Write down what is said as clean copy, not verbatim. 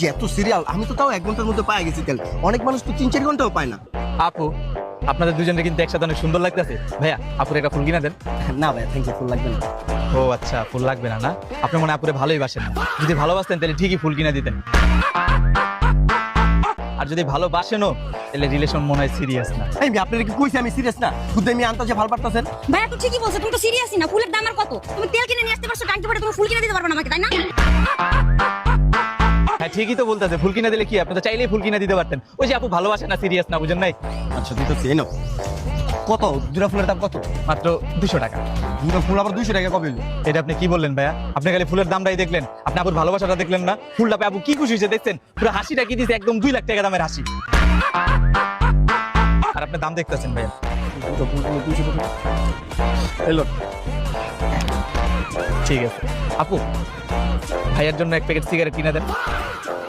যে এত সিরিয়াল, আমি তো তাও 1 ঘন্টার মধ্যে পাই গেছি তেল। অনেক মানুষ তো 3-4 ঘন্টাও পায় না। আপু আপনাদের দুজনে কিন্তু একসাথে অনেক সুন্দর লাগতেছে। ভাইয়া আপুর একটা ফুল কিনা দেন। না ভাই, থ্যাংক ইউ, ফুল লাগবে না। ও আচ্ছা, ফুল লাগবে না? না, আপনি মনে হয় আপুরে ভালোই বাসেন না। যদি ভালোবাসতেন তাহলে ঠিকই ফুল কিনা দিতেন। আর যদি ভালোবাসেনও তাহলে রিলেশন মনে হয় সিরিয়াস না। এই মেয়ে, আপনারা কি কইছে আমি সিরিয়াস না? খুদে আমি আনতাছে ভাল পারতাছেন। ভাইয়া তো ঠিকই বলছো, তুমি তো সিরিয়াসই না। ফুলের দাম আর কত? তুমি তেল কিনে নিয়ে আসতে পারছো, টাঙ্কি ভরে তুমি ফুল কিনে দিতে পারবে না আমাকে, তাই না? হ্যাঁ ঠিকই তো বলতেছে, ফুল কিনা দিলে কি, আপনি তো চাইলেই ফুল কিনা দিতে পারতেন। ওই যে আপু ভালোবাসে না, সিরিয়াস না, বুঝেন নাই? আচ্ছা দিতেছি, এই নাও। কত দুটা ফুলের দাম কত? মাত্র 200 টাকা। দুটো ফুল আবার 200 টাকা কবে হলো? এটা আপনি কি বললেন ভাইয়া? আপনি খালি ফুলের দামটাই দেখলেন, আপনি আপুর ভালোবাসাটা দেখলেন না? ফুলটা পেয়ে আপু কি খুশি হয়েছে দেখছেন? পুরো হাসিটা কি দিয়েছে, একদম 2 লাখ টাকা দামের হাসি। আর আপনি দাম দেখতেছেন ভাইয়া। দুটো ফুল 200 টাকা। এলো। ঠিক আছে আপু, ভাইয়ের জন্য 1 প্যাকেট সিগারেট কিনে দেন।